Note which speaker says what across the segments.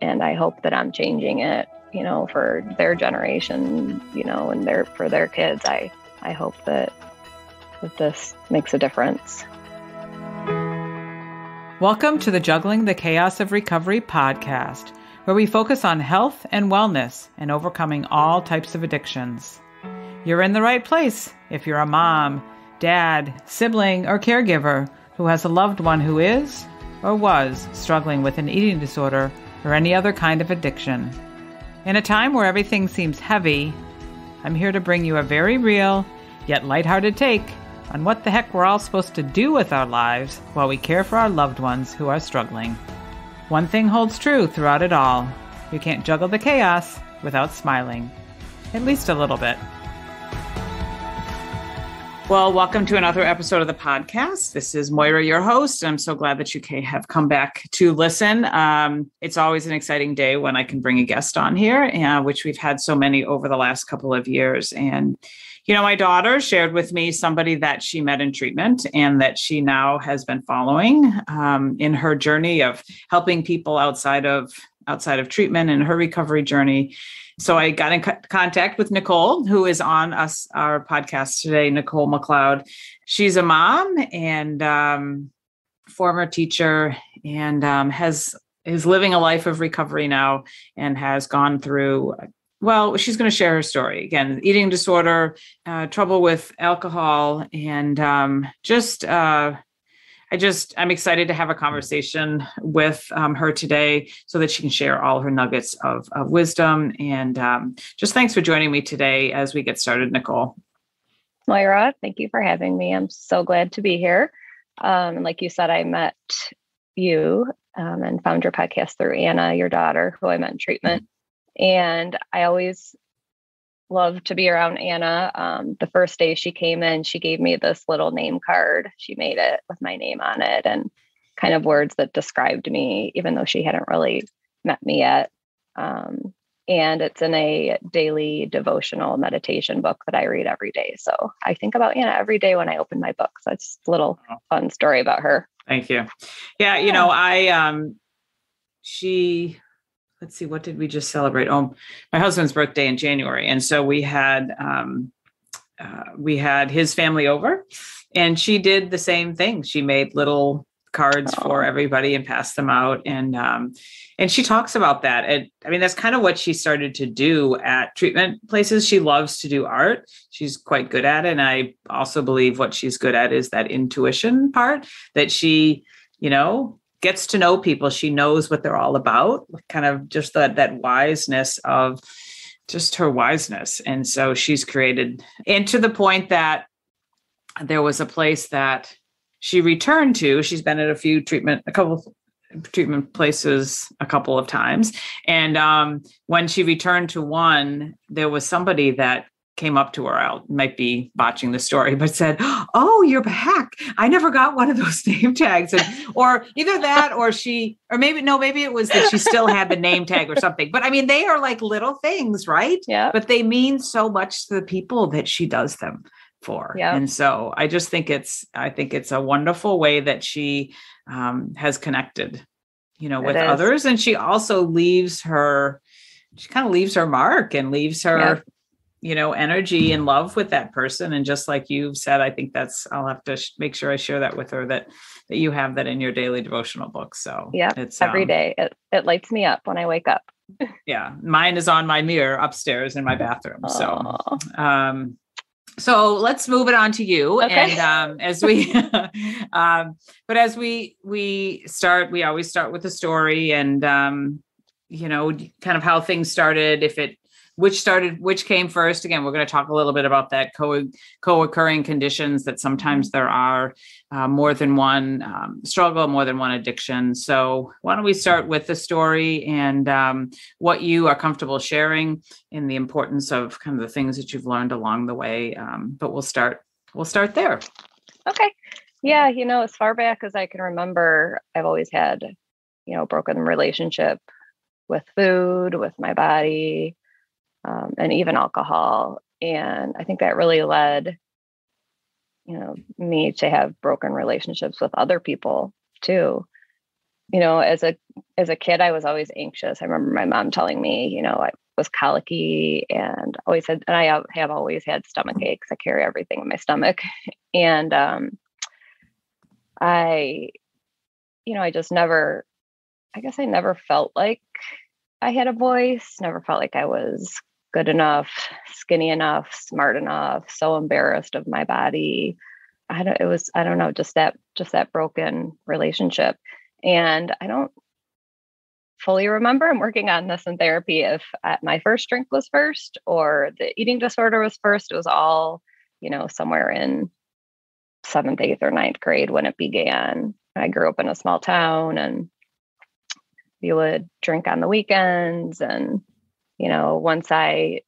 Speaker 1: And I hope that I'm changing it, for their generation, and for their kids. I hope that this makes a difference.
Speaker 2: Welcome to the Juggling the Chaos of Recovery podcast, where we focus on health and wellness and overcoming all types of addictions. You're in the right place if you're a mom, dad, sibling, or caregiver who has a loved one who is or was struggling with an eating disorder or any other kind of addiction. In a time where everything seems heavy, I'm here to bring you a very real, yet lighthearted take on what the heck we're all supposed to do with our lives while we care for our loved ones who are struggling. One thing holds true throughout it all. You can't juggle the chaos without smiling. At least a little bit. Well, welcome to another episode of the podcast. This is Moira, your host. I'm so glad that you have come back to listen. It's always an exciting day when I can bring a guest on here, which we've had so many over the last couple of years. And, my daughter shared with me somebody that she met in treatment and that she now has been following in her journey of helping people outside of treatment and her recovery journey. So I got in contact with Nicole, who is on our podcast today, Nicole McLoed. She's a mom and former teacher and is living a life of recovery now and has gone through, she's going to share her story. Again, eating disorder, trouble with alcohol, and I'm excited to have a conversation with her today so that she can share all her nuggets of wisdom. And just thanks for joining me today as we get started, Nicole.
Speaker 1: Moira, thank you for having me. I'm so glad to be here. Like you said, I met you and found your podcast through Anna, your daughter, who I met in treatment. And I always love to be around Anna. The first day she came in, she gave me this little name card. She made it with my name on it and kind of words that described me, even though she hadn't really met me yet. And it's in a daily devotional meditation book that I read every day. So I think about Anna every day when I open my book. So it's just a little fun story about her.
Speaker 2: Thank you. Yeah. Let's see, what did we just celebrate? Oh, my husband's birthday in January. And so we had his family over and she did the same thing. She made little cards for everybody and passed them out. And she talks about that. And that's kind of what she started to do at treatment places. She loves to do art. She's quite good at it. And I also believe what she's good at is that intuition part that she, gets to know people. She knows what they're all about, kind of just that wiseness of just her wiseness. And so she's created, and to the point that there was a place that she returned to. She's been at a couple treatment places a couple of times. And when she returned to one, there was somebody that came up to her, I might be botching the story, but said, "Oh, you're back. I never got one of those name tags." Or either that, or maybe it was that she still had the name tag or something. But they are like little things, right?
Speaker 1: Yeah.
Speaker 2: But they mean so much to the people that she does them for.
Speaker 1: Yeah.
Speaker 2: And so I think it's a wonderful way that she has connected, with others. And she also leaves her mark and leaves her, energy and love with that person. And just like you've said, I think I'll have to make sure I share that with her, that you have that in your daily devotional book. So
Speaker 1: yeah, it's every day. It lights me up when I wake up.
Speaker 2: Yeah. Mine is on my mirror upstairs in my bathroom.
Speaker 1: Aww.
Speaker 2: So let's move it on to you.
Speaker 1: Okay.
Speaker 2: And as we start, we always start with a story and, kind of how things started, which came first. Again, we're going to talk a little bit about that co-occurring conditions that sometimes there are more than one struggle, more than one addiction. So why don't we start with the story and what you are comfortable sharing and the importance of kind of the things that you've learned along the way. But we'll start there.
Speaker 1: Okay. Yeah. As far back as I can remember, I've always had, broken relationship with food, with my body, and even alcohol. And I think that really led, me to have broken relationships with other people too. as a kid, I was always anxious. I remember my mom telling me, I was colicky and I have always had stomach aches. I carry everything in my stomach. And I just never, I guess I never felt like I had a voice, never felt like I was good enough, skinny enough, smart enough, so embarrassed of my body. I don't know, just that broken relationship. And I don't fully remember, I'm working on this in therapy, if my first drink was first or the eating disorder was first. It was all, somewhere in 7th, 8th, or 9th grade when it began. I grew up in a small town and we would drink on the weekends. And, once I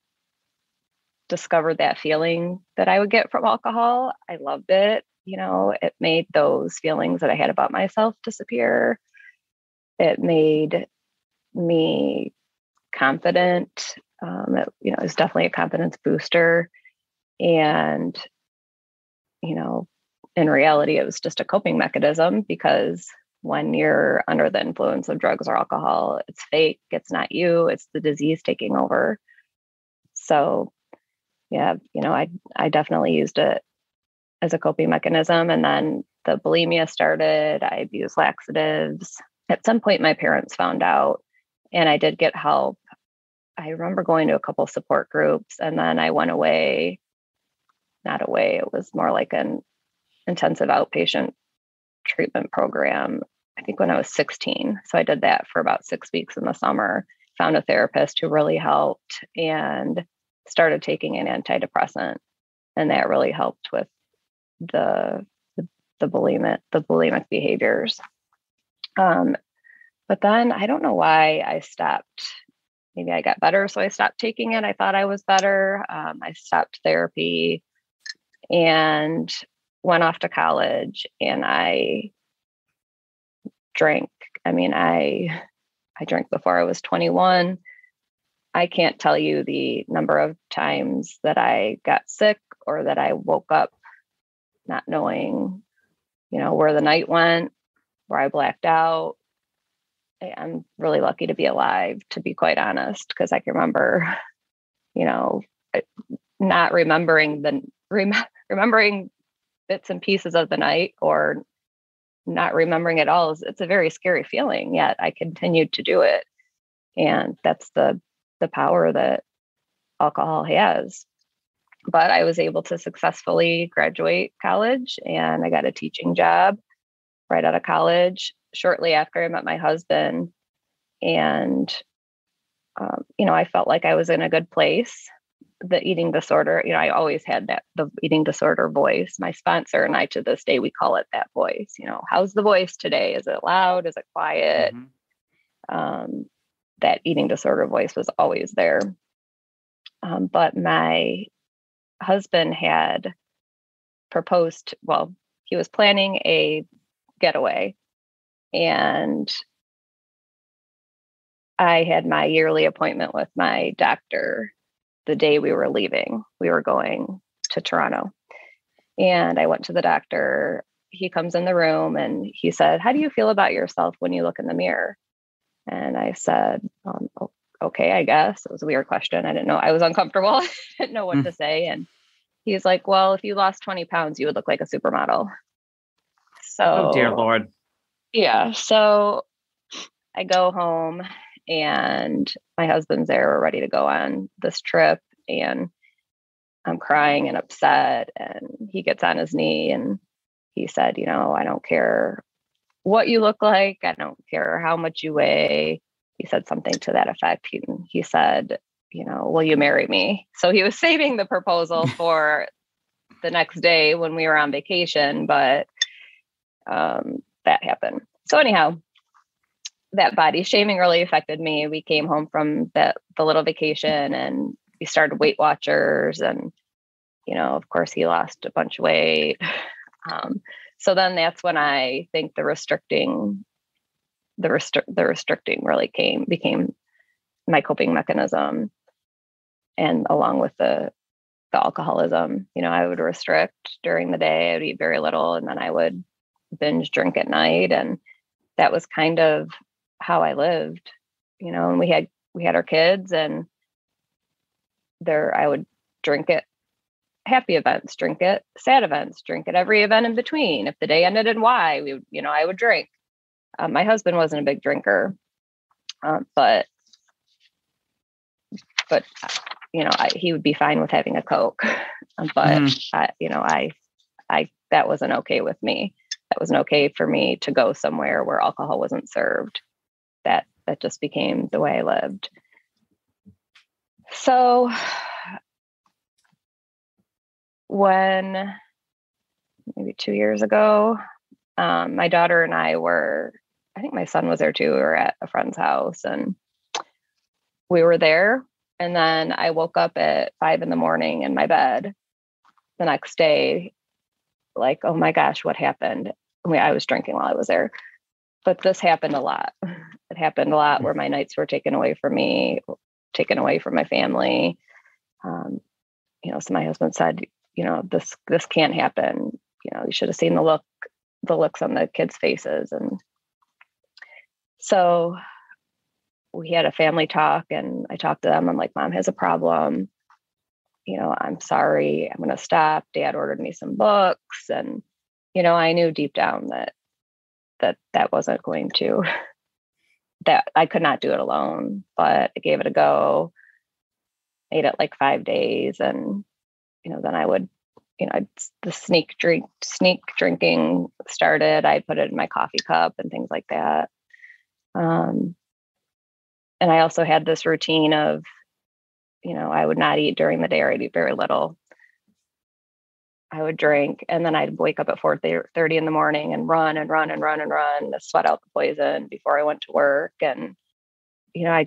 Speaker 1: discovered that feeling that I would get from alcohol, I loved it. It made those feelings that I had about myself disappear. It made me confident. It was definitely a confidence booster. And, in reality, it was just a coping mechanism, because when you're under the influence of drugs or alcohol, it's fake. It's not you. It's the disease taking over. So, yeah, I definitely used it as a coping mechanism. And then the bulimia started. I abused laxatives. At some point, my parents found out, and I did get help. I remember going to a couple support groups, and then I went away. Not away. It was more like an intensive outpatient treatment program, I think when I was 16. So I did that for about 6 weeks in the summer, found a therapist who really helped, and started taking an antidepressant. And that really helped with the bulimic behaviors. But then I don't know why I stopped. Maybe I got better, so I stopped taking it. I thought I was better. I stopped therapy and went off to college, and I drank. I drank before I was 21. I can't tell you the number of times that I got sick or that I woke up not knowing, where the night went, where I blacked out. I'm really lucky to be alive, to be quite honest, because I can remember, not remembering bits and pieces of the night, or not remembering it all. It's a very scary feeling, yet I continued to do it. And that's the power that alcohol has. But I was able to successfully graduate college, and I got a teaching job right out of college shortly after I met my husband. And, I felt like I was in a good place. The eating disorder, I always had the eating disorder voice. My sponsor and I, to this day, we call it that voice. How's the voice today? Is it loud? Is it quiet? Mm-hmm. That eating disorder voice was always there. But my husband had proposed, he was planning a getaway, and I had my yearly appointment with my doctor the day we were leaving. We were going to Toronto, and I went to the doctor. He comes in the room and he said, "How do you feel about yourself when you look in the mirror?" And I said, "Okay, I guess." It was a weird question. I didn't know. I was uncomfortable. I didn't know what to say. And he's like, "Well, if you lost 20 pounds, you would look like a supermodel." So,
Speaker 2: oh dear Lord.
Speaker 1: Yeah. So I go home, and my husband's there. We're ready to go on this trip, and I'm crying and upset. And he gets on his knee and he said, "I don't care what you look like. I don't care how much you weigh." He said something to that effect. He said, "Will you marry me?" So he was saving the proposal for the next day when we were on vacation, but that happened. So anyhow, that body shaming really affected me. We came home from the little vacation, and we started Weight Watchers, and, of course he lost a bunch of weight. So then that's when I think the restricting really became my coping mechanism. And along with the alcoholism, I would restrict during the day. I would eat very little, and then I would binge drink at night. And that was kind of how I lived, and we had our kids, and I would drink at happy events, drink at sad events, drink at every event in between. If the day ended in Y, I would drink. My husband wasn't a big drinker, but he would be fine with having a Coke. But that wasn't okay with me. That wasn't okay for me to go somewhere where alcohol wasn't served. That just became the way I lived. So when maybe 2 years ago, my daughter and I I think my son was there too. We were at a friend's house and we were there. And then I woke up at 5 a.m. in my bed the next day, like, oh my gosh, what happened? I was drinking while I was there, but this happened a lot. It happened a lot where my nights were taken away from me, taken away from my family. So my husband said, this can't happen. You should have seen the looks on the kids' faces. And so we had a family talk, and I talked to them. I'm like, Mom has a problem. I'm sorry. I'm going to stop. Dad ordered me some books. And, I knew deep down that wasn't going to, that I could not do it alone, but I gave it a go, ate it like 5 days. And, then I would, the sneak drinking started. I put it in my coffee cup and things like that. And I also had this routine of, I would not eat during the day, or I'd eat very little. I would drink, and then I'd wake up at 4:30 in the morning and run to sweat out the poison before I went to work. And, I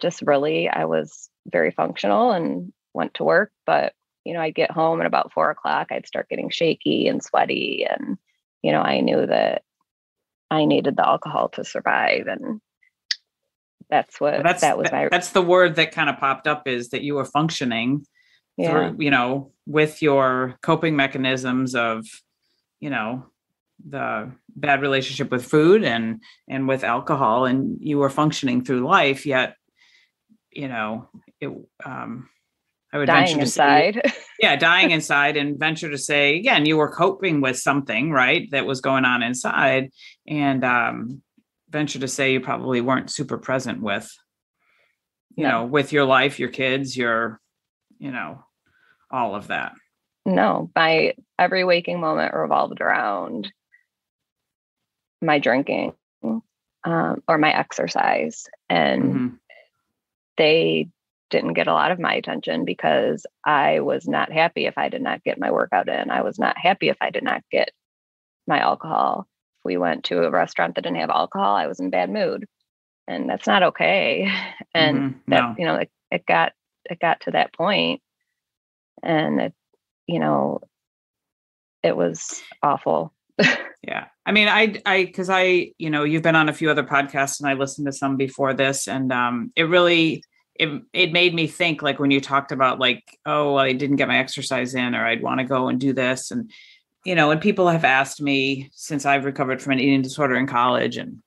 Speaker 1: was very functional and went to work, but, I'd get home at about 4:00. I'd start getting shaky and sweaty. And, I knew that I needed the alcohol to survive. And that's the word that kind of popped up, is that you were functioning through,
Speaker 2: with your coping mechanisms of, the bad relationship with food and with alcohol, and you were functioning through life, yet, I would
Speaker 1: dying
Speaker 2: venture to
Speaker 1: inside.
Speaker 2: say, dying inside, and venture to say, again, you were coping with something, right, that was going on inside. And, venture to say you probably weren't super present with, with your life, your kids, your, all of that.
Speaker 1: No, my every waking moment revolved around my drinking, or my exercise. And they didn't get a lot of my attention because I was not happy if I did not get my workout in. I was not happy if I did not get my alcohol. If we went to a restaurant that didn't have alcohol, I was in a bad mood, and that's not okay. And it got to that point, and it was awful.
Speaker 2: Yeah. I mean, cause you've been on a few other podcasts, and I listened to some before this, and, it really, it made me think, like, when you talked about, like, oh, well, I didn't get my exercise in, or I'd want to go and do this. And, and people have asked me, since I've recovered from an eating disorder in college, and,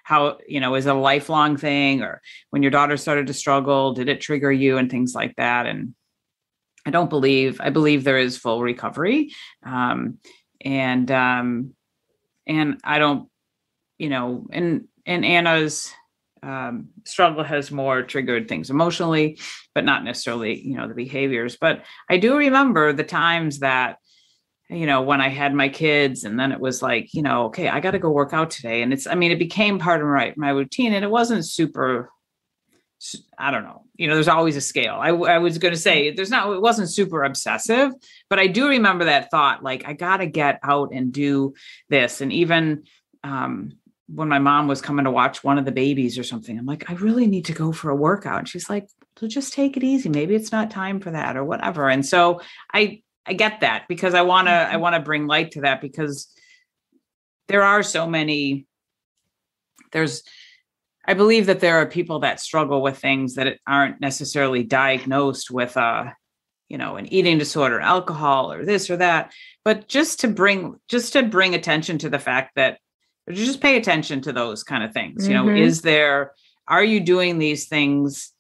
Speaker 2: how, is it a lifelong thing, or when your daughter started to struggle, did it trigger you, and things like that. And I believe there is full recovery. And I don't, and Anna's, struggle has more triggered things emotionally, but not necessarily, the behaviors. But I do remember the times that, when I had my kids, and then it was like, okay, I got to go work out today. And it became part of my routine, and it wasn't super, I don't know, there's always a scale. I was going to say it wasn't super obsessive, but I do remember that thought, like, I got to get out and do this. And even, when my mom was coming to watch one of the babies or something, I'm like, I really need to go for a workout. And she's like, so just take it easy. Maybe it's not time for that, or whatever. And so I get that, because I want to bring light to that, because there are so many, I believe that there are people that struggle with things that aren't necessarily diagnosed with an eating disorder, alcohol, or this or that, but just to bring attention to the fact that just pay attention to those kind of things.
Speaker 1: Mm-hmm.
Speaker 2: Are you doing these things?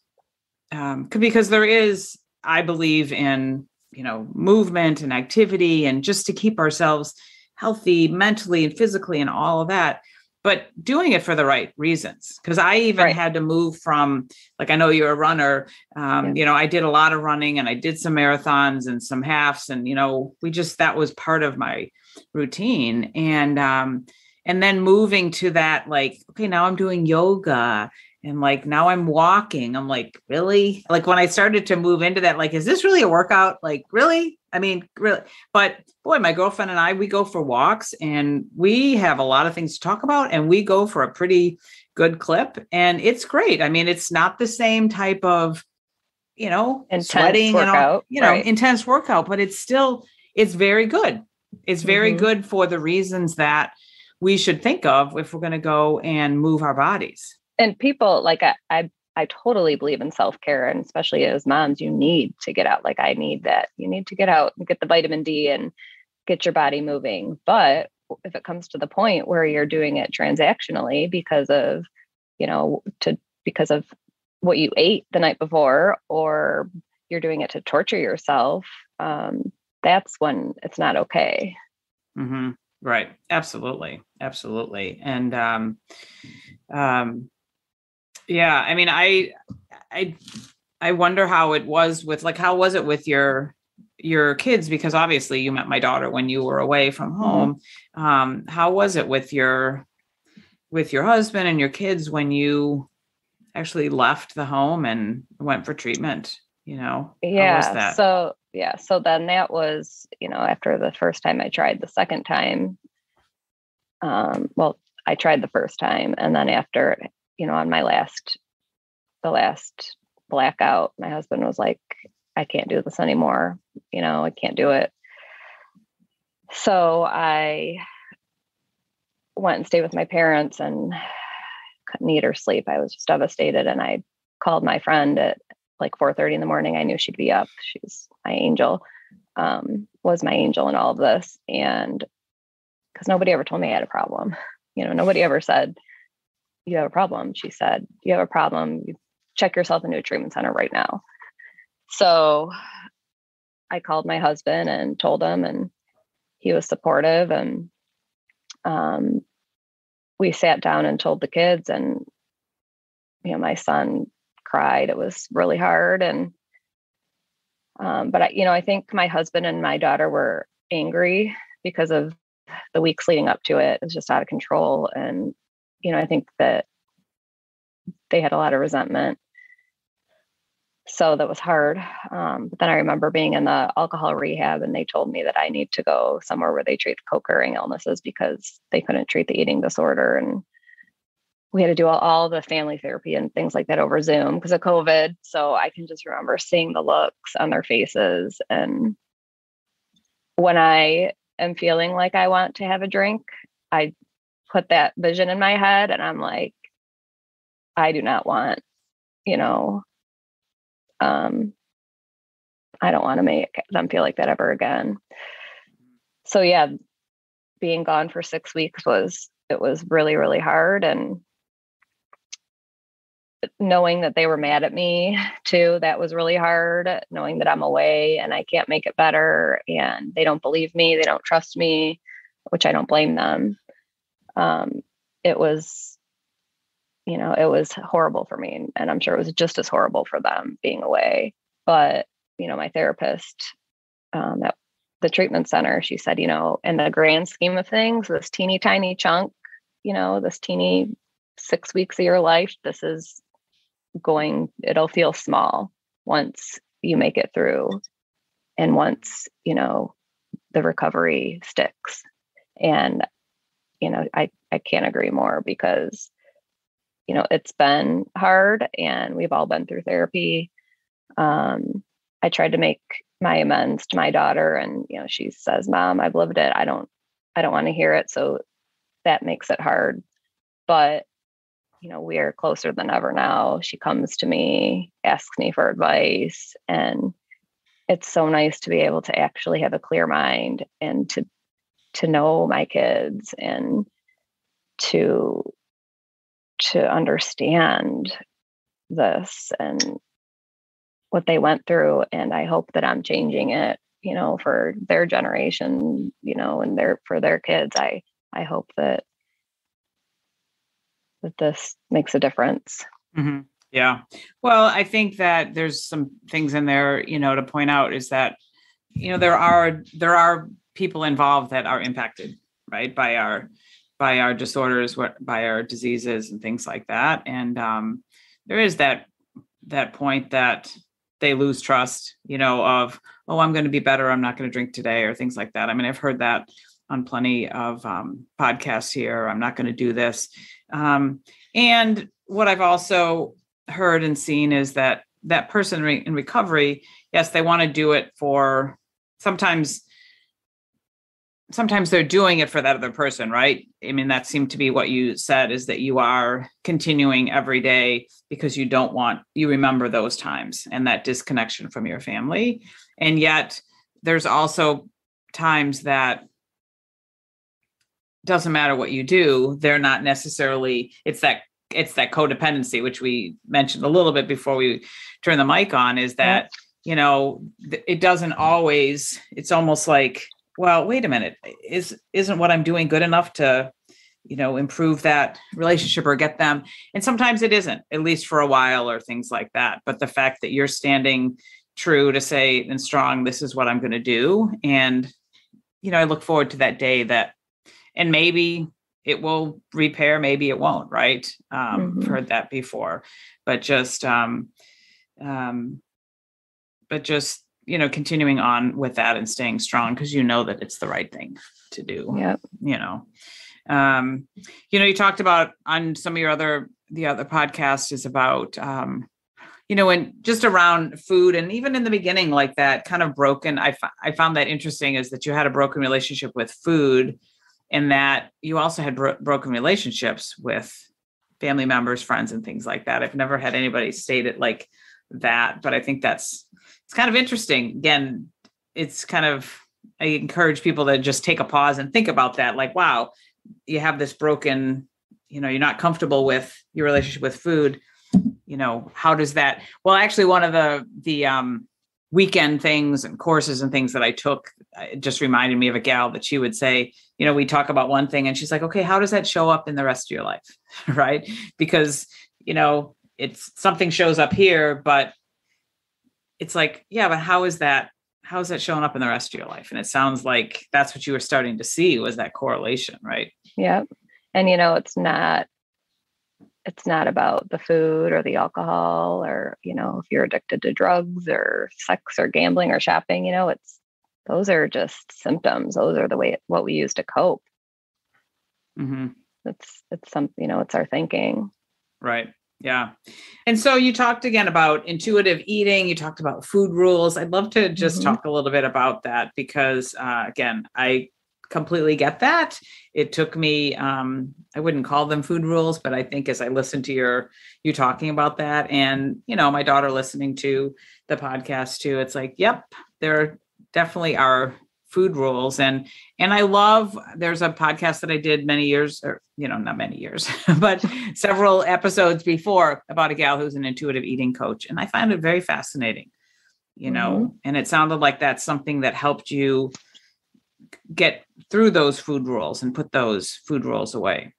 Speaker 2: Because there is, I believe in, movement and activity and just to keep ourselves healthy mentally and physically and all of that, but doing it for the right reasons. Because I even had to move from, like, I know you're a runner, I did a lot of running and I did some marathons and some halves and, that was part of my routine. And then moving to that, like, okay, now I'm doing yoga and like, now I'm walking. I'm like, really? Like when I started to move into that, like, is this really a workout? Like, really? I mean, really? But boy, my girlfriend and I, we go for walks and we have a lot of things to talk about and we go for a pretty good clip and it's great. I mean, it's not the same type of,
Speaker 1: Intense
Speaker 2: sweating
Speaker 1: workout,
Speaker 2: and all, intense workout, but it's very good. It's very good for the reasons that we should think of if we're going to go and move our bodies.
Speaker 1: And people, like, I totally believe in self-care, and especially as moms, you need to get out. Like, I need that. You need to get out and get the vitamin D and get your body moving. But if it comes to the point where you're doing it transactionally because of, because of what you ate the night before, or you're doing it to torture yourself, that's when it's not okay.
Speaker 2: Mm-hmm. Right. Absolutely. Absolutely. And, yeah, I mean, I wonder how it was with, like, how was it with your kids? Because obviously you met my daughter when you were away from home. How was it with your husband and your kids when you actually left the home and went for treatment? How was that?
Speaker 1: So then that was, after the first time I tried, the second time, I tried the first time, and then after, on the last blackout, my husband was like, I can't do this anymore. I can't do it. So I went and stayed with my parents and couldn't eat or sleep. I was just devastated. And I called my friend at like 4:30 in the morning. I knew she'd be up. She's my angel, was my angel in all of this. And because nobody ever told me I had a problem. Nobody ever said, you have a problem. She said, you have a problem. You check yourself into a treatment center right now. So I called my husband and told him, and he was supportive. And we sat down and told the kids, and, my son cried. It was really hard. And, but I think my husband and my daughter were angry because of the weeks leading up to it. It was just out of control. And, I think that they had a lot of resentment. So that was hard. But then I remember being in the alcohol rehab, and they told me that I need to go somewhere where they treat co-occurring illnesses because they couldn't treat the eating disorder. And we had to do all the family therapy and things like that over Zoom because of COVID. So I can just remember seeing the looks on their faces. And when I am feeling like I want to have a drink, I put that vision in my head and I'm like, I do not want, I don't want to make them feel like that ever again. So yeah, being gone for 6 weeks was really, really hard. And knowing that they were mad at me too, that was really hard. Knowing that I'm away and I can't make it better and they don't believe me, they don't trust me, which I don't blame them. It was, it was horrible for me. And I'm sure it was just as horrible for them being away. But, my therapist at the treatment center, she said, in the grand scheme of things, this teeny tiny chunk, this teeny 6 weeks of your life, this is it'll feel small once you make it through. And once, the recovery sticks. And, I can't agree more because, it's been hard and we've all been through therapy. I tried to make my amends to my daughter and, she says, Mom, I've lived it. I don't want to hear it. So that makes it hard, but we are closer than ever now. She comes to me, asks me for advice, and it's so nice to be able to actually have a clear mind and to know my kids and to understand this and what they went through. And I hope that I'm changing it, for their generation, and for their kids. I hope that this makes a difference.
Speaker 2: Mm-hmm. Yeah. Well, I think that there's some things in there, to point out is that, there are people involved that are impacted, right, by our disorders, by our diseases and things like that. And there is that point that they lose trust, of, oh, I'm going to be better, I'm not going to drink today, or things like that. I mean, I've heard that on plenty of podcasts here. I'm not going to do this. And what I've also heard and seen is that person in recovery, yes, they want to do it for sometimes they're doing it for that other person, right? I mean, that seemed to be what you said, is that you are continuing every day because you remember those times and that disconnection from your family. And yet there's also times that doesn't matter what you do, they're not necessarily, it's that codependency, which we mentioned a little bit before we turn the mic on, is that, it doesn't always, it's almost like, well, wait a minute, isn't what I'm doing good enough to, improve that relationship or get them? And sometimes it isn't, at least for a while, or things like that. But the fact that you're standing true to say and strong, this is what I'm going to do. And, I look forward to that day and maybe it will repair, maybe it won't, right? I've heard that before, but just, continuing on with that and staying strong, because that it's the right thing to do.
Speaker 1: Yep.
Speaker 2: You talked about on some of the other podcasts is about, and just around food, and even in the beginning, like that kind of broken, I found that interesting, is that you had a broken relationship with food, and that you also had broken relationships with family members, friends, and things like that. I've never had anybody state it like that, but I think it's kind of interesting. Again, it's kind of, I encourage people to just take a pause and think about that. Like, wow, you have this broken, you're not comfortable with your relationship with food. How does that, well, actually one of the weekend things and courses and things that I took, it just reminded me of a gal that she would say, we talk about one thing and she's like, okay, how does that show up in the rest of your life? Right. Because, it's something shows up here, but it's like, yeah, but how is that showing up in the rest of your life? And it sounds like that's what you were starting to see, was that correlation, right?
Speaker 1: Yeah. And, it's not about the food or the alcohol, or, if you're addicted to drugs or sex or gambling or shopping, those are just symptoms. Those are what we use to cope.
Speaker 2: Mm-hmm.
Speaker 1: It's it's our thinking.
Speaker 2: Right. Yeah. And so you talked again about intuitive eating. You talked about food rules. I'd love to just talk a little bit about that, because again, I completely get that. It took me, I wouldn't call them food rules, but I think as I listened to you talking about that, and, my daughter listening to the podcast too, it's like, yep, there definitely are food rules. And I love, there's a podcast that I did many years, or, not many years, but several episodes before, about a gal who's an intuitive eating coach. And I find it very fascinating, and it sounded like that's something that helped you get through those food rules and put those food rules away.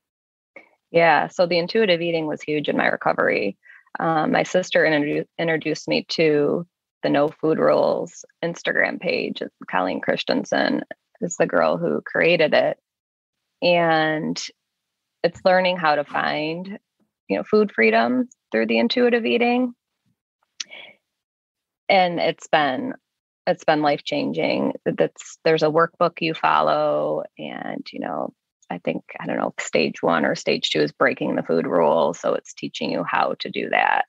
Speaker 1: Yeah. So the intuitive eating was huge in my recovery. My sister introduced me to the No Food Rules Instagram page. Colleen Christensen is the girl who created it. And it's learning how to find, food freedom through the intuitive eating. And it's been life-changing. There's a workbook you follow, and, I think, I don't know, stage 1 or stage 2 is breaking the food rule. So it's teaching you how to do that.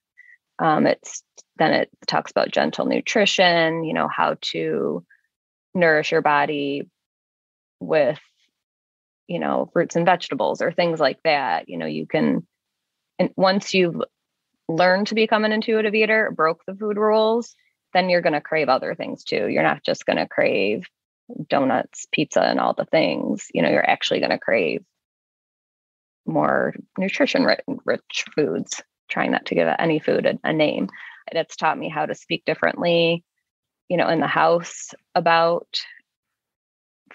Speaker 1: It talks about gentle nutrition, how to nourish your body with, fruits and vegetables or things like that. You can, and once you've learned to become an intuitive eater, broke the food rules, then you're going to crave other things too. You're not just going to crave donuts, pizza, and all the things, you're actually going to crave more nutrition rich foods, trying not to give any food a name. And it's taught me how to speak differently, in the house about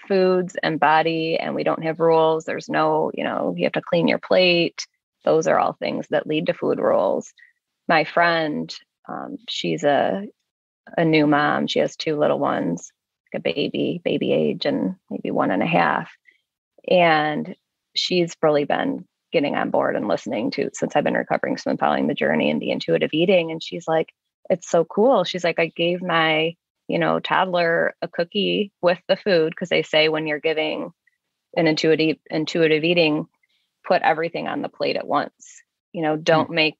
Speaker 1: foods and body, and we don't have rules. There's no, you have to clean your plate. Those are all things that lead to food rules. My friend, she's a new mom. She has 2 little ones, like a baby age and maybe 1.5. And she's really been getting on board and listening to, since I've been recovering, so been following the journey and the intuitive eating. And she's like, it's so cool. She's like, I gave my, toddler a cookie with the food, because they say when you're giving an intuitive eating, put everything on the plate at once. Don't make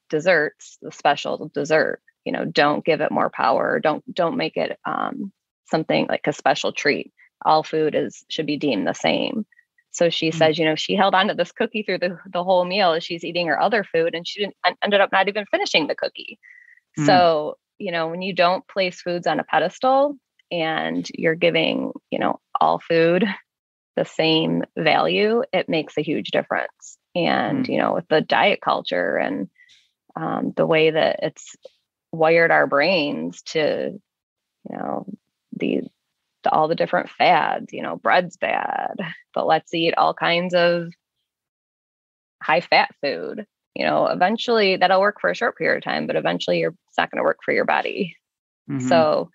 Speaker 1: desserts the special dessert. Don't give it more power. Don't make it something like a special treat. All food should be deemed the same. So she says, she held on to this cookie through the whole meal as she's eating her other food, and she ended up not even finishing the cookie. So, when you don't place foods on a pedestal and you're giving, all food the same value, it makes a huge difference. And, with the diet culture and the way that it's wired our brains to, all the different fads, bread's bad, but let's eat all kinds of high fat food. Eventually that'll work for a short period of time, but eventually it's not going to work for your body. So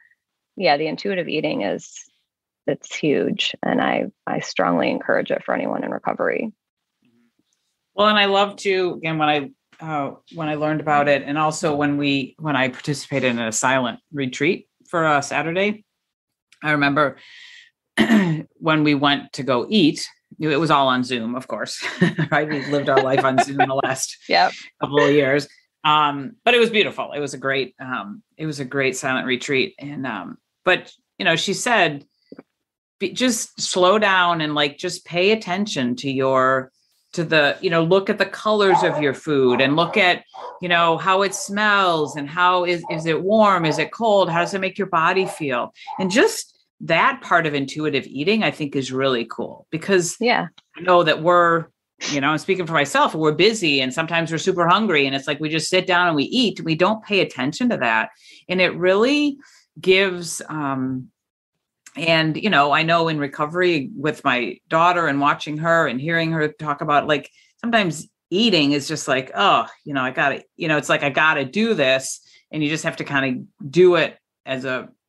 Speaker 1: yeah, the intuitive eating it's huge. And I strongly encourage it for anyone in recovery.
Speaker 2: Well, and I love to, again, when I learned about it, and also when I participated in a silent retreat for a Saturday, I remember when we went to go eat, it was all on Zoom, of course, right? We've lived our life on Zoom in the last couple of years. But it was beautiful. It was a great silent retreat. And, but she said, just slow down and just pay attention to look at the colors of your food, and look at, how it smells, and how is it warm? Is it cold? How does it make your body feel? And just that part of intuitive eating, I think, is really cool, because I know that we're, I'm speaking for myself, we're busy and sometimes we're super hungry, and it's like, we just sit down and we eat. We don't pay attention to that. And it really gives, and, I know in recovery with my daughter and watching her and hearing her talk about, sometimes eating is just like, oh, I gotta, it's like, I gotta do this. And you just have to kind of do it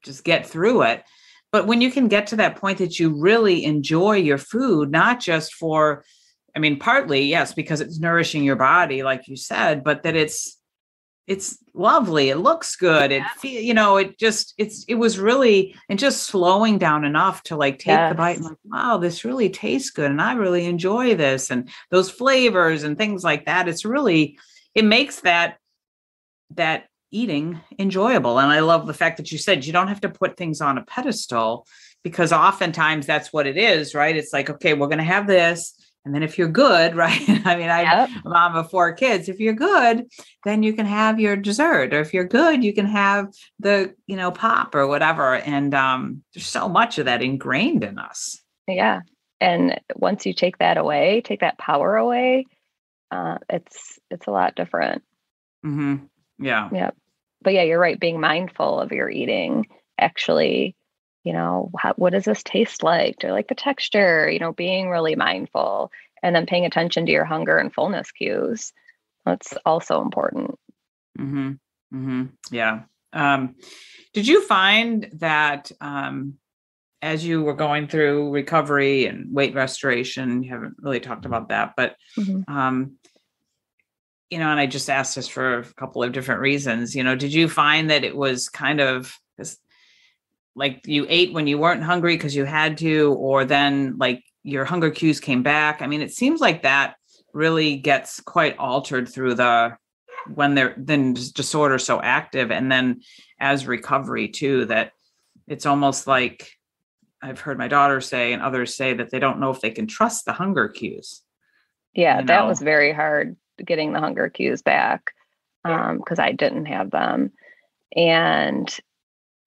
Speaker 2: just get through it. But when you can get to that point that you really enjoy your food, not just for, partly, yes, because it's nourishing your body, like you said, but that it's lovely. It looks good. It was really, and just slowing down enough to take the bite and wow, this really tastes good. And I really enjoy this, and those flavors and things like that. It makes that eating enjoyable. And I love the fact that you said you don't have to put things on a pedestal, because oftentimes that's what it is, right? It's like, okay, we're going to have this. And then if you're good, right? I'm a mom of 4 kids. If you're good, then you can have your dessert, or if you're good, you can have the, pop or whatever. And there's so much of that ingrained in us.
Speaker 1: Yeah. And once you take that power away, it's a lot different.
Speaker 2: Mm-hmm. Yeah.
Speaker 1: Yeah. But yeah, you're right. Being mindful of your eating, actually, what does this taste like? Do I like the texture? Being really mindful, and then paying attention to your hunger and fullness cues. That's also important.
Speaker 2: Mm-hmm. Mm-hmm. Yeah. Did you find that as you were going through recovery and weight restoration, you haven't really talked about that, but and I just asked this for a couple of different reasons, did you find that it was kind of like you ate when you weren't hungry because you had to, or then your hunger cues came back? It seems like that really gets quite altered through when disorder so active. And then as recovery too, that it's almost like I've heard my daughter say and others say that they don't know if they can trust the hunger cues.
Speaker 1: Yeah, that was very hard, getting the hunger cues back, because I didn't have them. And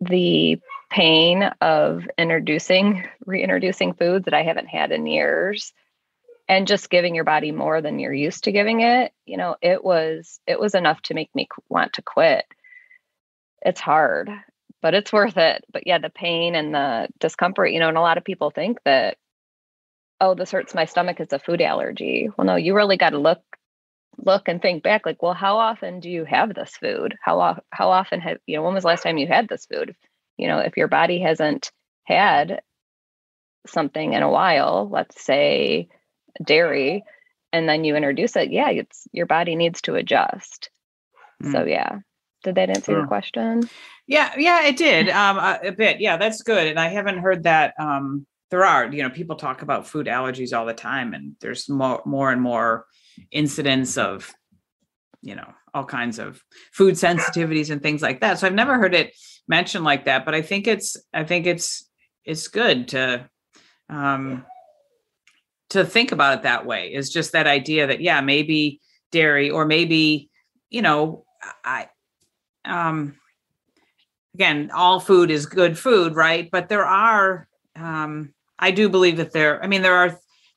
Speaker 1: the pain of reintroducing foods that I haven't had in years and just giving your body more than you're used to giving it, it was enough to make me want to quit. It's hard, but it's worth it. But yeah, the pain and the discomfort, and a lot of people think that, oh, this hurts my stomach, it's a food allergy. Well, no, you really got to look and think back, like, well, how often do you have this food? How often when was the last time you had this food? If your body hasn't had something in a while, let's say dairy, and then you introduce it, your body needs to adjust. So yeah. Did that answer your question?
Speaker 2: Yeah, it did. A bit. Yeah, that's good. And I haven't heard that. There are, people talk about food allergies all the time, and there's more and more incidents of, all kinds of food sensitivities and things like that. So I've never heard it mentioned like that, but I think it's good to think about it that way. Is just that idea that, maybe dairy, or maybe, again, all food is good food, right? But there are, I do believe that there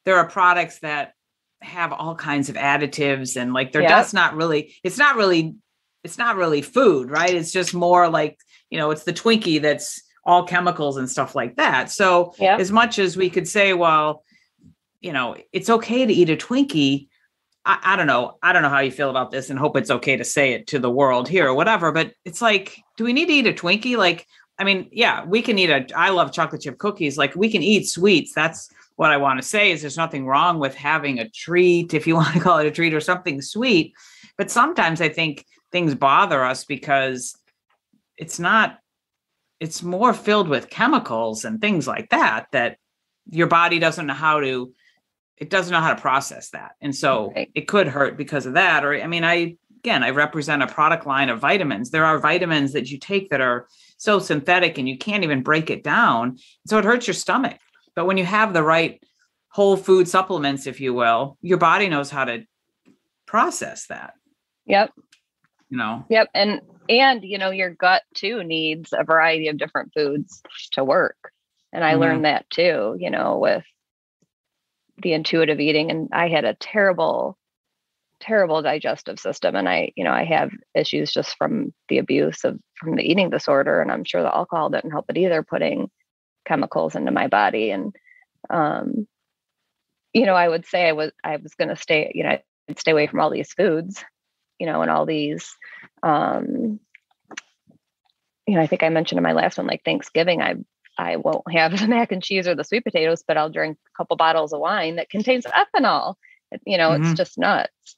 Speaker 2: are products that have all kinds of additives, and like that's not really, it's not really food, right? It's just more like, it's the Twinkie that's all chemicals and stuff like that. So as much as we could say, well, it's okay to eat a Twinkie. I don't know how you feel about this, and hope it's okay to say it to the world here or whatever, but it's like, do we need to eat a Twinkie? Like, we can eat I love chocolate chip cookies. Like, we can eat sweets. That's what I want to say, is there's nothing wrong with having a treat, if you want to call it a treat, or something sweet. But sometimes I think things bother us because it's more filled with chemicals and things like that your body doesn't know how to process that. And so It could hurt because of that. Or, I represent a product line of vitamins. There are vitamins that you take that are so synthetic and you can't even break it down. So it hurts your stomach. But when you have the right whole food supplements, if you will, your body knows how to process that.
Speaker 1: Yep.
Speaker 2: Yep.
Speaker 1: And your gut too needs a variety of different foods to work. And I learned that too, with the intuitive eating. And I had a terrible digestive system. And I have issues just from the abuse from the eating disorder. And I'm sure the alcohol didn't help it either, putting chemicals into my body. And, I would say I was going to stay, I'd stay away from all these foods, and all these, I think I mentioned in my last one, like Thanksgiving, I won't have the mac and cheese or the sweet potatoes, but I'll drink a couple bottles of wine that contains ethanol. It's just nuts.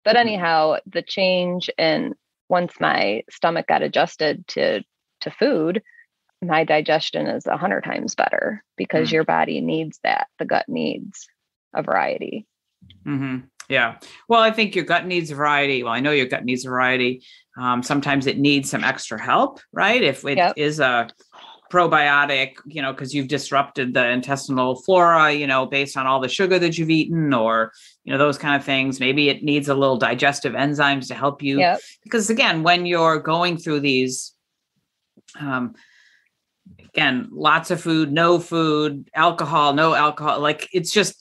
Speaker 1: But anyhow, the change, and once my stomach got adjusted to food, my digestion is 100 times better, because your body needs that. The gut needs a variety.
Speaker 2: Mm-hmm. Yeah. Well, I think your gut needs a variety. Well, I know your gut needs a variety. Sometimes it needs some extra help, right? If it is a probiotic, because you've disrupted the intestinal flora, based on all the sugar that you've eaten, or, those kind of things. Maybe it needs a little digestive enzymes to help you. Because again, when you're going through these, again, lots of food, no food, alcohol, no alcohol, like it's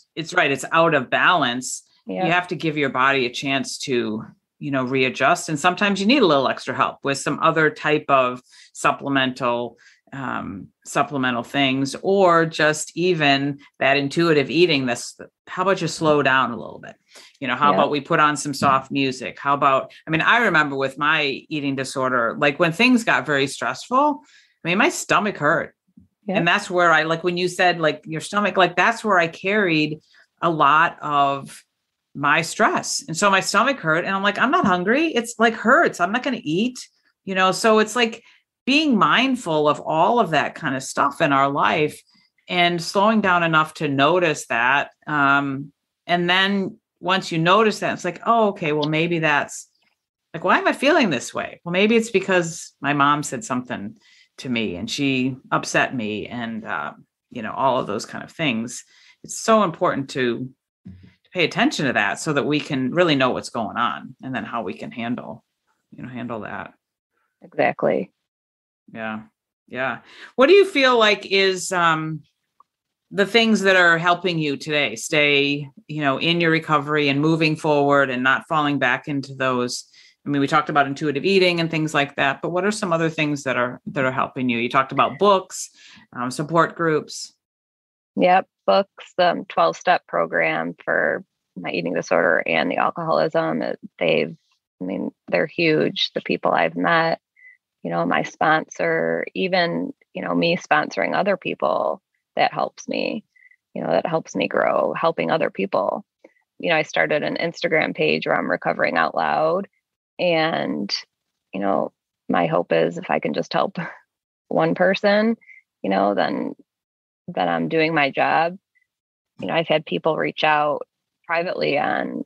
Speaker 2: out of balance. You have to give your body a chance to, readjust. And sometimes you need a little extra help with some other type of supplemental things, or just even that intuitive eating. How about you slow down a little bit? How about we put on some soft music? How about, I remember with my eating disorder, like when things got very stressful, my stomach hurt. And that's where when you said like your stomach, like that's where I carried a lot of my stress. And so my stomach hurt, and I'm like, I'm not hungry. It's like hurts. I'm not going to eat, so it's like being mindful of all of that kind of stuff in our life, and slowing down enough to notice that. And then once you notice that, it's like, oh, okay, well, maybe that's like, why am I feeling this way? Well, maybe it's because my mom said something to me and she upset me, and, all of those kind of things. It's so important to pay attention to that, so that we can really know what's going on, and then how we can handle that.
Speaker 1: Exactly.
Speaker 2: Yeah. Yeah. What do you feel like is, the things that are helping you today stay, in your recovery and moving forward and not falling back into those. I mean, we talked about intuitive eating and things like that, but what are some other things that are helping you? You talked about books, support groups.
Speaker 1: Yep. Books, 12-step program for my eating disorder and the alcoholism. They're huge. The people I've met, my sponsor, even, me sponsoring other people, that helps me, that helps me grow, helping other people. I started an Instagram page where I'm recovering out loud. And, my hope is if I can just help one person, then I'm doing my job. I've had people reach out privately on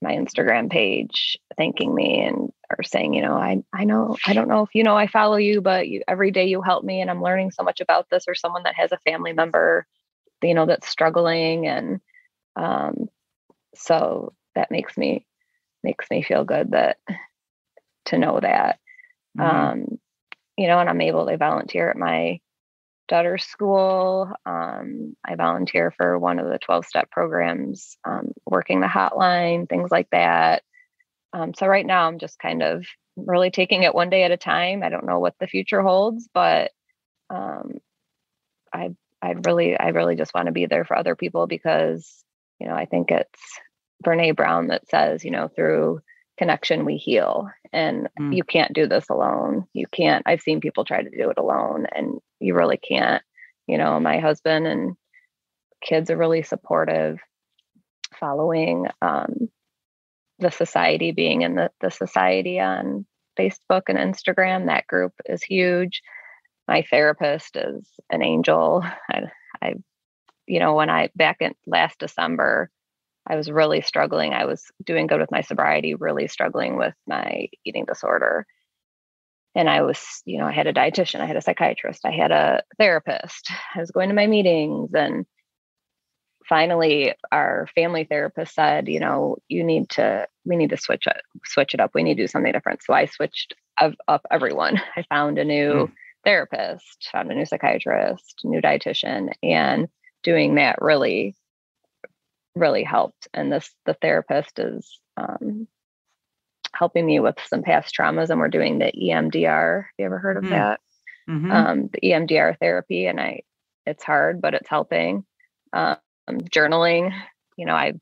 Speaker 1: my Instagram page thanking me and or saying, I know, I don't know if I follow you, but every day you help me and I'm learning so much about this, or someone that has a family member, that's struggling. And so that makes me feel good to know that, and I'm able to volunteer at my daughter's school. I volunteer for one of the 12-step programs, working the hotline, things like that. So right now I'm just kind of really taking it one day at a time. I don't know what the future holds, but I really just want to be there for other people because, I think it's Brene Brown that says, through connection, we heal, and you can't do this alone. You can't. I've seen people try to do it alone, and you really can't. My husband and kids are really supportive, following the society, being in the society on Facebook and Instagram. That group is huge. My therapist is an angel. Back in last December, I was really struggling. I was doing good with my sobriety, really struggling with my eating disorder. And I was, I had a dietitian, I had a psychiatrist, I had a therapist. I was going to my meetings, and finally our family therapist said, we need to switch it up. We need to do something different. So I switched up everyone. I found a new therapist, found a new psychiatrist, new dietitian, and doing that really helped. And the therapist is helping me with some past traumas, and we're doing the EMDR. Have you ever heard of that? The EMDR therapy, and it's hard, but it's helping. Journaling, I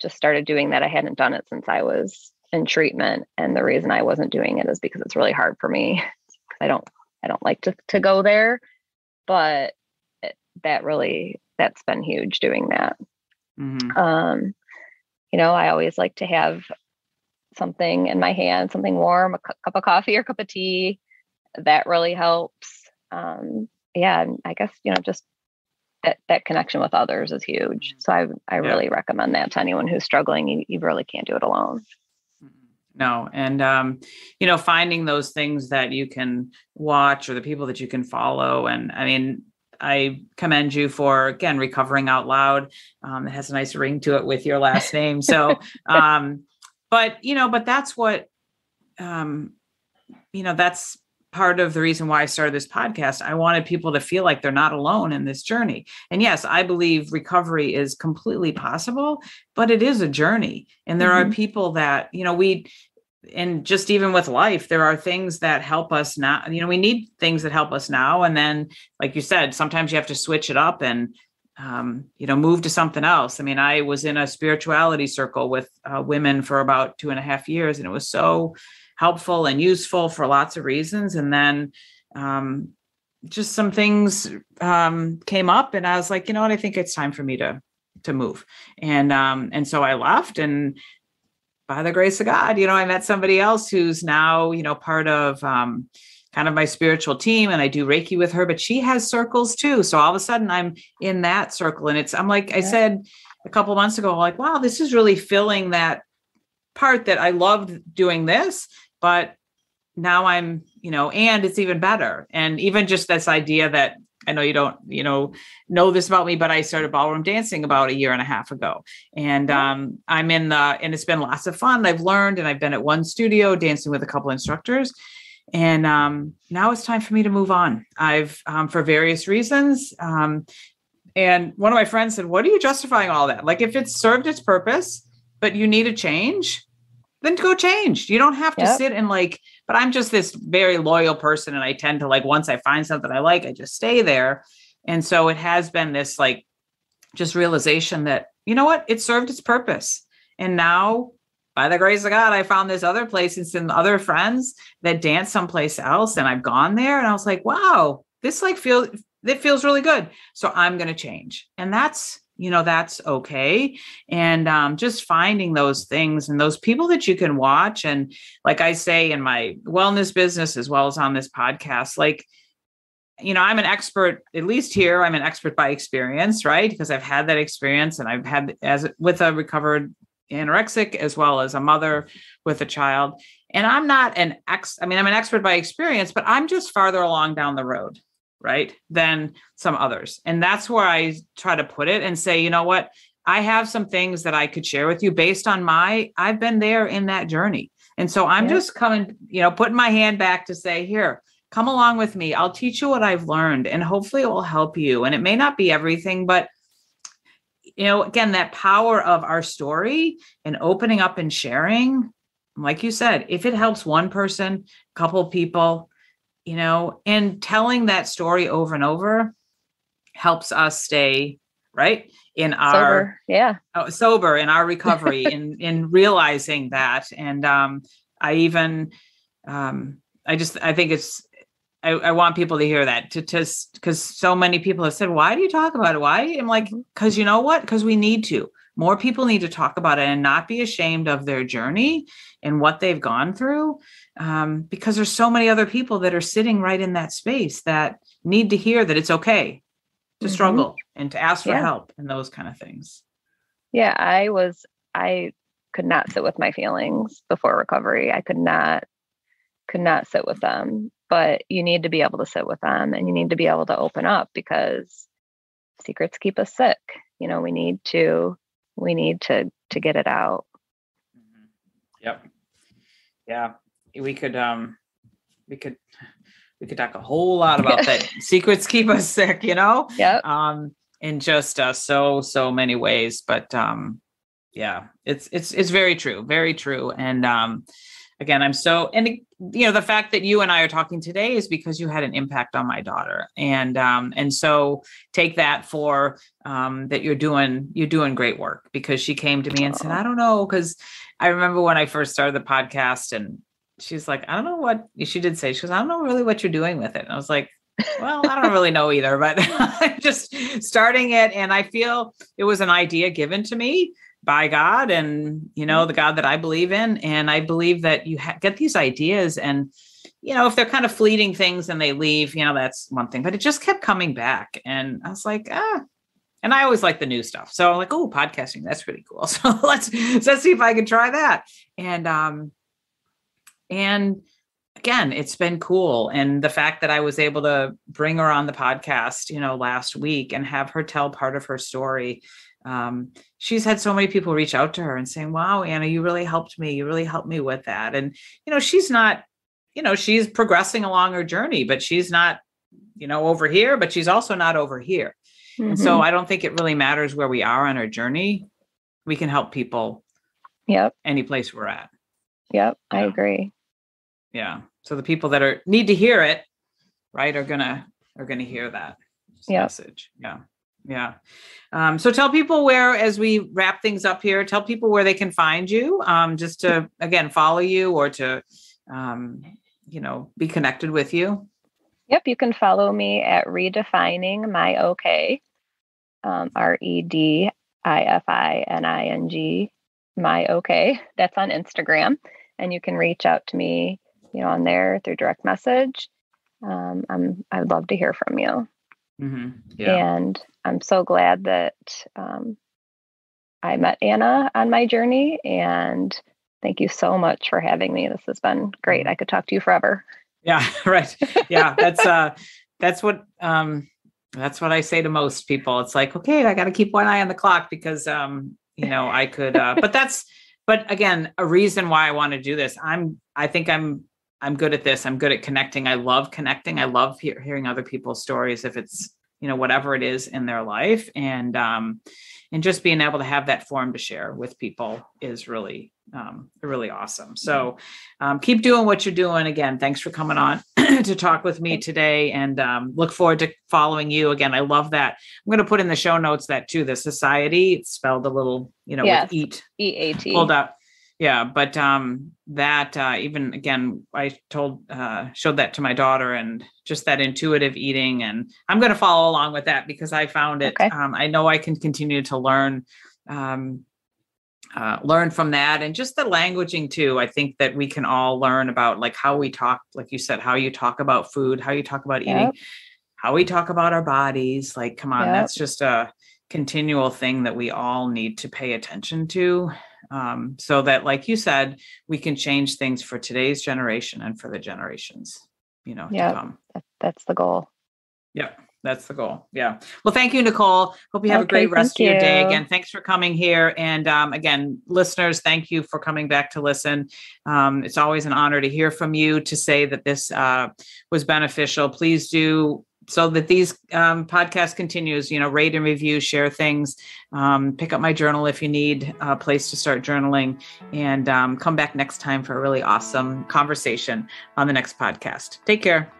Speaker 1: just started doing that. I hadn't done it since I was in treatment, and the reason I wasn't doing it is because it's really hard for me. I don't like to go there, but that's been huge doing that. I always like to have something in my hand, something warm, a cup of coffee or cup of tea. That really helps. And I guess, just that connection with others is huge. So I really recommend that to anyone who's struggling. You really can't do it alone.
Speaker 2: No. And, finding those things that you can watch or the people that you can follow. And I mean, I commend you for, again, recovering out loud. It has a nice ring to it with your last name. So, but that's what, that's part of the reason why I started this podcast. I wanted people to feel like they're not alone in this journey. And yes, I believe recovery is completely possible, but it is a journey. And there are people that, and just even with life, there are things that help us now. We need things that help us now. And then, like you said, sometimes you have to switch it up and, move to something else. I mean, I was in a spirituality circle with women for about 2.5 years, and it was so helpful and useful for lots of reasons. And then just some things came up, and I was like, I think it's time for me to move. And so I left, and by the grace of God, I met somebody else who's now, part of kind of my spiritual team, and I do Reiki with her, but she has circles too. So all of a sudden I'm in that circle, and I'm like I said a couple of months ago, like, wow, this is really filling that part that I loved doing this, but now I'm, and it's even better. And even just this idea that I know you don't, know this about me, but I started Ballroom Dancing about 1.5 years ago. And I'm and it's been lots of fun. I've learned, and I've been at one studio dancing with a couple instructors. And now it's time for me to move on. I've, for various reasons, And one of my friends said, what are you justifying all that? Like, if it's served its purpose, but you need a change, then go change. You don't have to sit and like, but I'm just this very loyal person. And I tend to like, once I find something I like, I just stay there. And so it has been this like, just realization that, you know what, it served its purpose. And now by the grace of God, I found this other place and some other friends that dance someplace else. And I've gone there and I was like, wow, this like it feels really good. So I'm going to change. And that's, that's okay. And just finding those things and those people that you can watch. And like I say in my wellness business, as well as on this podcast, like, I'm an expert, at least here, I'm an expert by experience, right? Because I've had that experience and I've had with a recovered anorexic, as well as a mother with a child. And I'm not I'm an expert by experience, but I'm just farther along down the road, right, than some others. And that's where I try to put it and say, you know what, I have some things that I could share with you based on I've been there in that journey. And so I'm just coming, putting my hand back to say, here, come along with me. I'll teach you what I've learned and hopefully it will help you. And it may not be everything, but again, that power of our story and opening up and sharing, like you said, if it helps one person, a couple people, and telling that story over and over helps us stay right in our sober in our recovery, in realizing that. And I think it's, I want people to hear that because so many people have said, why do you talk about it? Why? I'm like, because you know what? Because we need to. More people need to talk about it and not be ashamed of their journey and what they've gone through. Because there's so many other people that are sitting right in that space that need to hear that it's okay to struggle and to ask for help and those kind of things.
Speaker 1: Yeah, I could not sit with my feelings before recovery. I could not sit with them. But you need to be able to sit with them and you need to be able to open up because secrets keep us sick. We need to get it out.
Speaker 2: Yep. Yeah. We could talk a whole lot about that. Secrets keep us sick,
Speaker 1: Yep.
Speaker 2: In just so many ways. But it's very true. Very true. And again, the fact that you and I are talking today is because you had an impact on my daughter. And so take that for that you're doing great work, because she came to me and said, I don't know. Cause I remember when I first started the podcast and she's like, I don't know what she did say. She goes, I don't know really what you're doing with it. And I was like, well, I don't really know either, but I'm just starting it. And I feel it was an idea given to me by God and, the God that I believe in. And I believe that you get these ideas and, if they're kind of fleeting things and they leave, that's one thing, but it just kept coming back. And I was like, and I always like the new stuff. So I'm like, oh, podcasting, that's pretty cool. So let's see if I can try that. And again, it's been cool. And the fact that I was able to bring her on the podcast, last week and have her tell part of her story. She's had so many people reach out to her and saying, wow, Anna, you really helped me. You really helped me with that. And, she's not, she's progressing along her journey, but she's not, over here, but she's also not over here. Mm-hmm. And so I don't think it really matters where we are on our journey. We can help people.
Speaker 1: Yep.
Speaker 2: Any place we're at.
Speaker 1: Yep. I agree.
Speaker 2: Yeah. So the people that need to hear it, right, are gonna hear that message. Yeah. Yeah. So tell people where, as we wrap things up here, tell people where they can find you, just to, again, follow you or to, be connected with you.
Speaker 1: Yep. You can follow me at Redefiningmyok, Redifining my OK. That's on Instagram. And you can reach out to me, on there through direct message. I'd love to hear from you.
Speaker 2: Mm-hmm. Yeah.
Speaker 1: And I'm so glad that I met Anna on my journey. And thank you so much for having me. This has been great. I could talk to you forever.
Speaker 2: Yeah. Right. Yeah. That's what I say to most people. It's like, okay, I got to keep one eye on the clock because, I could, but again, a reason why I want to do this. I think I'm good at this. I'm good at connecting. I love connecting. I love hearing other people's stories. If it's, whatever it is in their life. And just being able to have that forum to share with people is really, really awesome. So keep doing what you're doing. Again, thanks for coming on to talk with me today, and look forward to following you again. I love that. I'm going to put in the show notes that too, the society, it's spelled a little,
Speaker 1: yes,
Speaker 2: with eat
Speaker 1: EAT
Speaker 2: pulled up. Yeah. But that even again, I showed that to my daughter, and just that intuitive eating. And I'm going to follow along with that because I found it. Okay. I know I can continue to learn from that, and just the languaging too. I think that we can all learn about like how we talk, like you said, how you talk about food, how you talk about eating, how we talk about our bodies. Like, come on, that's just a continual thing that we all need to pay attention to. So that, like you said, we can change things for today's generation and for the generations, to come.
Speaker 1: That's the goal.
Speaker 2: Yeah, that's the goal. Yeah. Well, thank you, Nicole. Hope you have a great rest of your day. Again, thanks for coming here. And again, listeners, thank you for coming back to listen. It's always an honor to hear from you, to say that this was beneficial. Please do, so that these podcasts continues, rate and review, share things, pick up my journal if you need a place to start journaling, and come back next time for a really awesome conversation on the next podcast. Take care.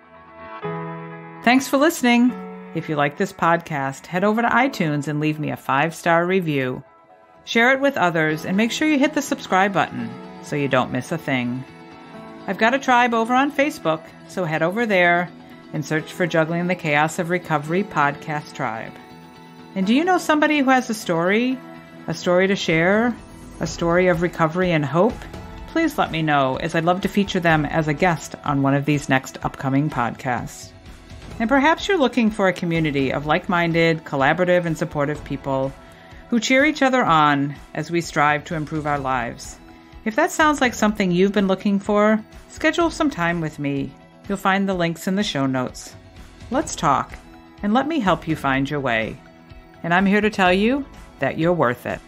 Speaker 2: Thanks for listening. If you like this podcast, head over to iTunes and leave me a 5-star review. Share it with others, and make sure you hit the subscribe button so you don't miss a thing. I've got a tribe over on Facebook, so head over there and search for Juggling the Chaos of Recovery Podcast Tribe. And do you know somebody who has a story to share, a story of recovery and hope? Please let me know, as I'd love to feature them as a guest on one of these next upcoming podcasts. And perhaps you're looking for a community of like-minded, collaborative, and supportive people who cheer each other on as we strive to improve our lives. If that sounds like something you've been looking for, schedule some time with me. You'll find the links in the show notes. Let's talk, and let me help you find your way. And I'm here to tell you that you're worth it.